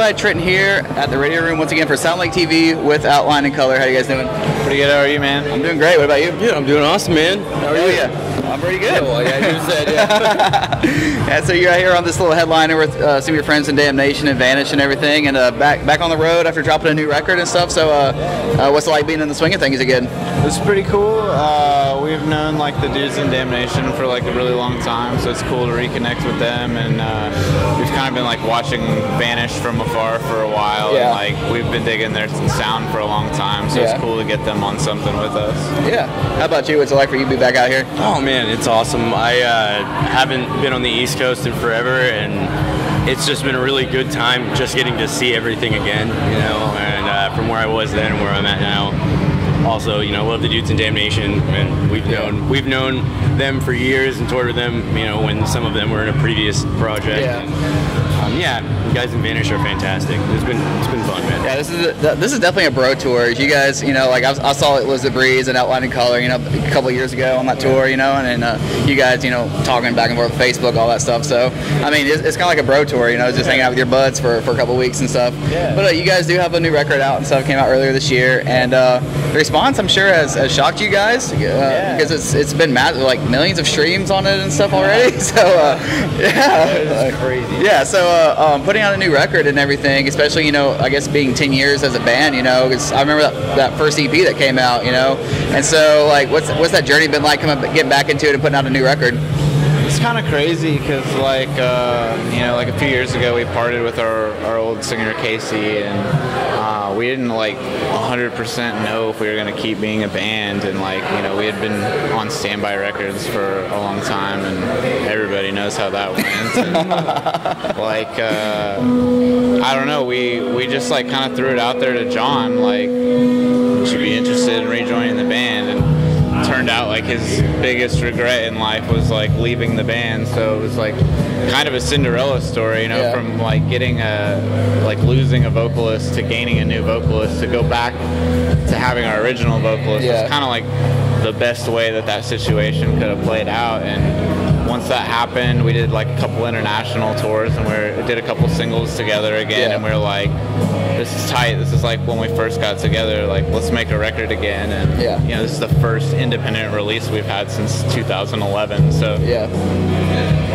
everybody, Trenton here at the radio room once again for SoundlinkTV with Outline and Color. How you guys doing? Pretty good. How are you, man? I'm doing great. What about you? Yeah, I'm doing awesome, man. How are you? I'm pretty good. Yeah, well, yeah, you said, yeah. Yeah, so you're out here on this little headliner with some of your friends in Damnation and Vanish and everything, and back on the road after dropping a new record and stuff. So what's it like being in the swing of things again? It's pretty cool. We've known like the dudes in Damnation for like a really long time, so it's cool to reconnect with them. And we've kind of been like watching Vanish from afar for a while, and like we've been digging their sound for a long time, so it's cool to get them on something with us. Yeah. How about you? What's it like for you to be back out here? Oh man, it's awesome. I haven't been on the East Coast in forever, and it's just been a really good time just getting to see everything again, you know, and from where I was then and where I'm at now. Also, you know, love the dudes in Damnation, and we've known them for years and toured with them, you know, when some of them were in a previous project. Yeah. And, you guys in Vanish are fantastic. It's been fun, man. Yeah, this is definitely a bro tour. You guys, you know, like I saw it was the Breeze and Outline and Color, you know, a couple of years ago on that tour, you know, and then you guys, you know, talking back and forth on Facebook, all that stuff. So, I mean, it's kind of like a bro tour, you know, just hanging out with your buds for a couple of weeks and stuff. Yeah. But you guys do have a new record out and stuff. Came out earlier this year, and the response, I'm sure, has shocked you guys because it's been like millions of streams on it and stuff already. So, It's crazy. Yeah, so putting out a new record and everything, especially, you know, I guess being 10 years as a band, you know, because I remember that first EP that came out, you know, and so like what's that journey been like getting back into it and putting out a new record? It's kind of crazy because like you know, like a few years ago we parted with our old singer Casey, and we didn't like 100% know if we were going to keep being a band, and like, you know, we had been on Standby Records for a long time, and everybody knows how that went. And, like I don't know, we just like kind of threw it out there to John, like, would you be interested in rejoining the band? And turned out like his biggest regret in life was like leaving the band, so it was like kind of a Cinderella story, you know, from like getting losing a vocalist to gaining a new vocalist to go back to having our original vocalist. It's kind of like the best way that situation could have played out. And once that happened, we did like a couple international tours, and we did a couple singles together again, and we were like, this is tight. This is like when we first got together, like, let's make a record again. And you know, this is the first independent release we've had since 2011. So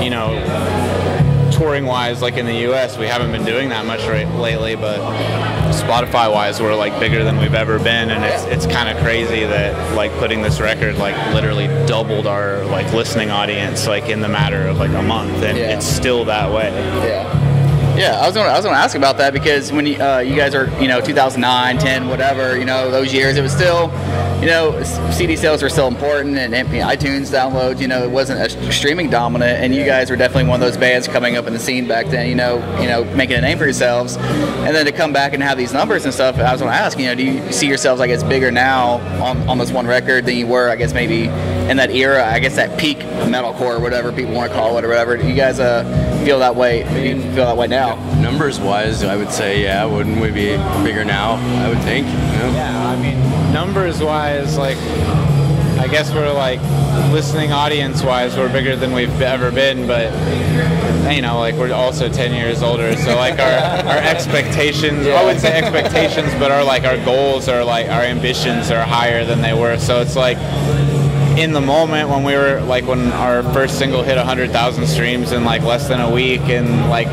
you know, touring wise, like in the US, we haven't been doing that much lately, but Spotify wise, we're like bigger than we've ever been, and it's kind of crazy that like putting this record like literally doubled our like listening audience like in the matter of like a month, and it's still that way. Yeah, I was gonna ask about that, because when you guys are, you know, 2009, 10, whatever, you know, those years, it was still, you know, CD sales were still important, and iTunes downloads, you know, it wasn't a streaming dominant, and you guys were definitely one of those bands coming up in the scene back then, you know, making a name for yourselves, and then to come back and have these numbers and stuff. I was gonna ask, you know, do you see yourselves, I guess, bigger now on this one record than you were, I guess, maybe in that era, I guess that peak metalcore, whatever people want to call it or whatever? Do you guys feel that way? Do you feel that way now? Numbers wise, I would say, yeah, wouldn't we be bigger now, I would think, you know? Yeah, I mean, numbers wise, like, I guess we're like, listening audience wise, we're bigger than we've ever been, but you know, like, we're also 10 years older, so like our expectations, I wouldn't say expectations, but our goals are like, our ambitions are higher than they were. So it's like, in the moment when we were like, when our first single hit 100,000 streams in like less than a week, and like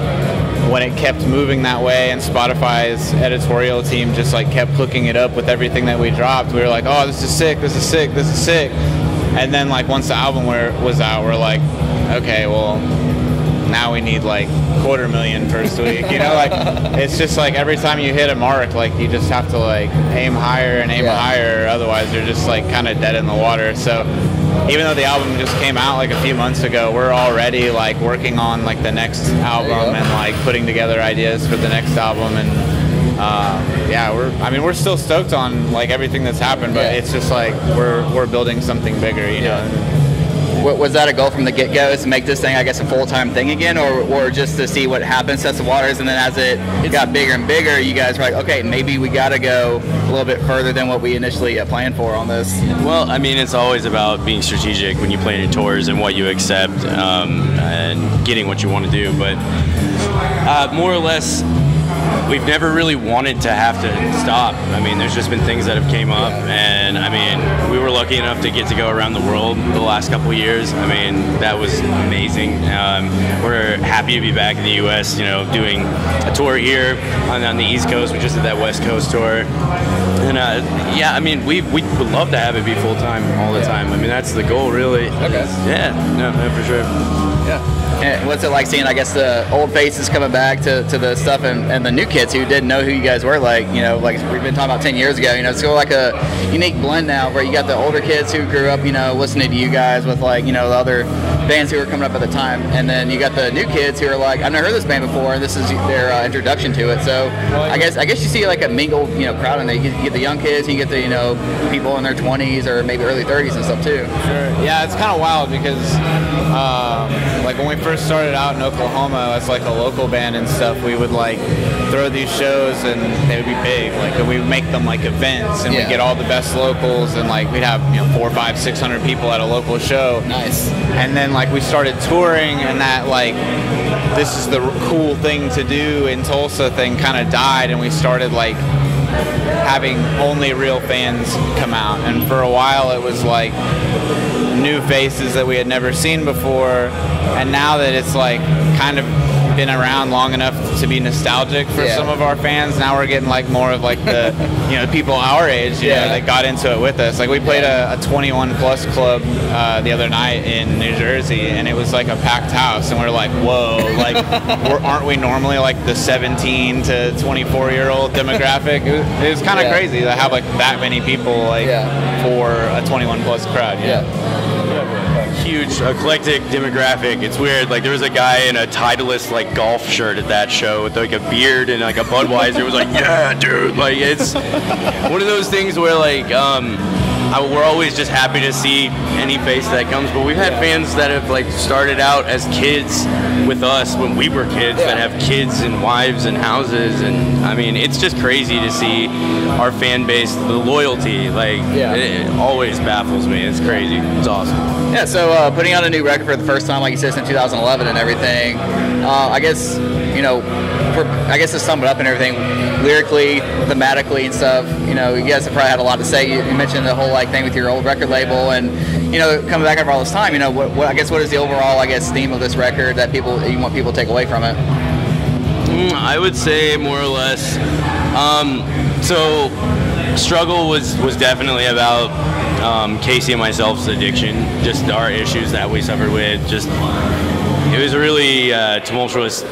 when it kept moving that way, and Spotify's editorial team just like kept hooking it up with everything that we dropped, we were like, oh, this is sick, this is sick, this is sick. And then like once the album was out, we're like, okay, well, now we need like 250,000 first week, you know, like, it's just like every time you hit a mark, like, you just have to like aim higher and aim higher, otherwise you're just like kind of dead in the water. So even though the album just came out like a few months ago, we're already like working on like the next album and like putting together ideas for the next album. And we're still stoked on like everything that's happened, but it's just like we're building something bigger, you know. Was that a goal from the get-go, is to make this thing, I guess, a full-time thing again, or just to see what happens, test the waters, and then as it got bigger and bigger, you guys were like, okay, maybe we got to go a little bit further than what we initially planned for on this? Well, I mean, it's always about being strategic when you plan your tours and what you accept, and getting what you want to do, but more or less, we've never really wanted to have to stop. I mean, there's just been things that have came up, and I mean, we were lucky enough to get to go around the world the last couple of years. I mean, that was amazing. We're happy to be back in the U.S., you know, doing a tour here on the East Coast. We just did that West Coast tour. And yeah, I mean, we would love to have it be full-time all the time. I mean, that's the goal, really. Okay. Yeah, no, for sure. Yeah. And what's it like seeing, I guess, the old faces coming back to the stuff, and the new kids who didn't know who you guys were? Like, you know, like we've been talking about 10 years ago, you know, it's sort of like a unique blend now where you got the older kids who grew up, you know, listening to you guys with, like, you know, the other bands who were coming up at the time, and then you got the new kids who are like, I've never heard this band before, and this is their introduction to it. So I guess you see like a mingled, you know, crowd in there. You get the young kids, you get the, you know, people in their 20s or maybe early 30s and stuff too. Sure. Yeah, it's kind of wild because like when we first started out in Oklahoma as like a local band and stuff, we would like throw these shows and they would be big. Like we would make them like events, and we'd get all the best locals, and like we'd have, you know, 400, 500, 600 people at a local show. Nice. And then like we started touring, and that like this is the cool thing to do in Tulsa thing kind of died, and we started like having only real fans come out. And for a while it was like new faces that we had never seen before, and now that it's like kind of been around long enough to be nostalgic for some of our fans, now we're getting like more of like the, you know, people our age, you know, that got into it with us. Like we played a 21 plus club the other night in New Jersey, and it was like a packed house, and we're like, whoa, like aren't we normally like the 17 to 24 year old demographic? It was kind of crazy to have like that many people like for a 21 plus crowd. Huge eclectic demographic. It's weird. Like there was a guy in a Titleist like golf shirt at that show with like a beard and like a Budweiser. It was like, yeah, dude. Like it's one of those things where like we're always just happy to see any face that comes. But we've had fans that have like started out as kids with us when we were kids that have kids and wives and houses, and I mean it's just crazy to see our fan base, the loyalty. Like it always baffles me. It's crazy. It's awesome. Yeah, so putting out a new record for the first time, like you said, since 2011 and everything, I guess, you know, to sum it up and everything, lyrically, thematically and stuff, you know, you guys have probably had a lot to say. You mentioned the whole like thing with your old record label, and, you know, coming back after all this time, you know, what is the overall, I guess, theme of this record that you want people to take away from it? I would say more or less, so Struggle was definitely about Casey and myself's addiction, just our issues that we suffered with. Just it was a really tumultuous,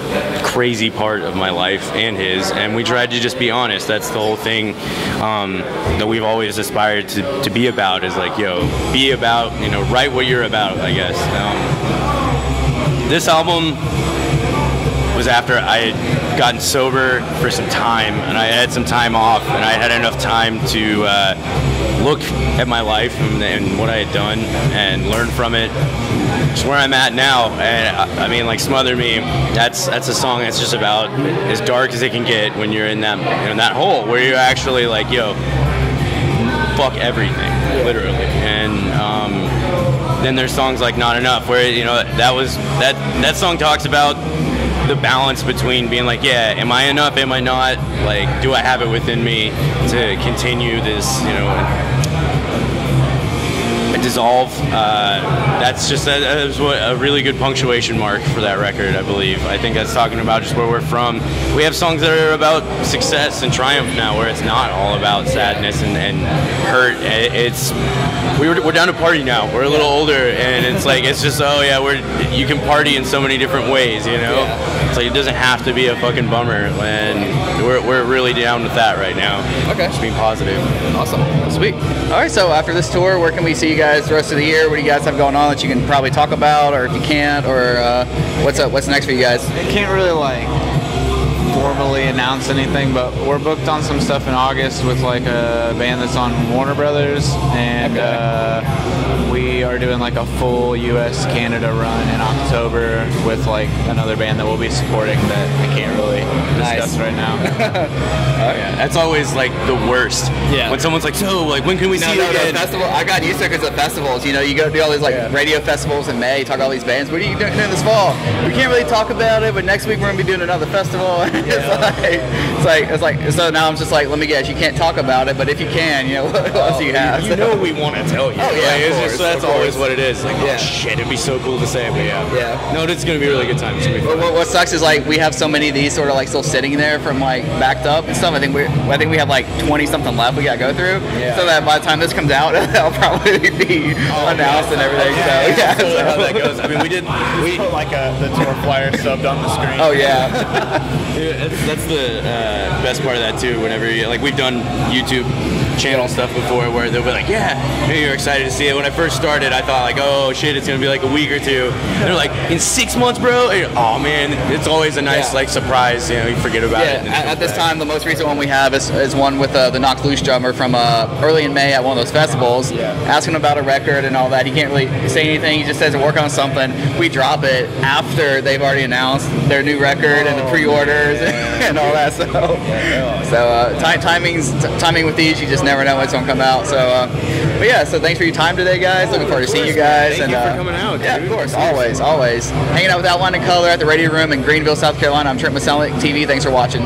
crazy part of my life and his, and we tried to just be honest. That's the whole thing that we've always aspired to be about, is like, yo, be about, you know, write what you're about, I guess. This album was after I had gotten sober for some time, and I had some time off, and I had enough time to look at my life and what I had done and learn from it. Just where I'm at now, and I mean, like Smother Me, that's a song that's just about as dark as it can get when you're in that hole where you're actually like, yo, fuck everything, literally. And then there's songs like Not Enough, where, you know, that song talks about the balance between being like, yeah, am I enough, am I not, like, do I have it within me to continue this, you know, dissolve. That's just a really good punctuation mark for that record, I believe. I think that's talking about just where we're from. We have songs that are about success and triumph now, where it's not all about sadness and hurt. We're down to party now. We're a little older, and it's like, it's just, oh yeah, you can party in so many different ways, you know? Yeah. It's like, it doesn't have to be a fucking bummer, and we're really down with that right now. Okay. Just being positive. Awesome. Sweet. All right, so after this tour, where can we see you guys the rest of the year? What do you guys have going on that you can probably talk about, or if you can't, or what's next for you guys? I can't really like formally announce anything, but we're booked on some stuff in August with like a band that's on Warner Brothers, and we are doing like a full US Canada run in October with like another band that we'll be supporting that I can't really discuss right now. Yeah, that's always like the worst. Yeah. When someone's like, so like, when can we see you again? Festival. I got used to it because of festivals. You know, you go do all these like radio festivals in May. You talk to all these bands. What are you doing this fall? We can't really talk about it, but next week we're gonna be doing another festival. It's like. So now I'm just like, let me guess. You can't talk about it, but if you can, you know, what else do you have? You know, we want to tell you. Oh yeah, like, so that's always what it is. Like, oh shit, it'd be so cool to say, but no, it's gonna be a really good time. It's gonna be fun. What sucks is like we have so many of these sort of like still sitting there from like backed up and stuff. I think we have like 20 something left we got to go through. Yeah. So that by the time this comes out, that'll probably be announced and everything. So how that goes. I mean, we put like the tour flyer subbed on the screen. Oh yeah. That's the best part of that too. Whenever we've done YouTube channel stuff before where they'll be like, maybe you're excited to see it. When I first started, I thought like, oh shit, it's gonna be like a week or two. And they're like, in 6 months, bro. And oh man, it's always a nice like surprise. You know, you forget about it. At this time, the most recent one we have is one with the Knocked Loose drummer from early in May at one of those festivals. Asking him about a record and all that. He can't really say anything. He just says to work on something. We drop it after they've already announced their new record and the pre-orders and all that. So timing with these, you just never know when it's gonna come out. So, but yeah. So thanks for your time today, guys. Looking forward to seeing you guys. Thank you for coming out. Yeah, of course. Always. Hanging out with Outline and Color at the Radio Room in Greenville, South Carolina. I'm Trent with SoundlinkTV. Thanks for watching.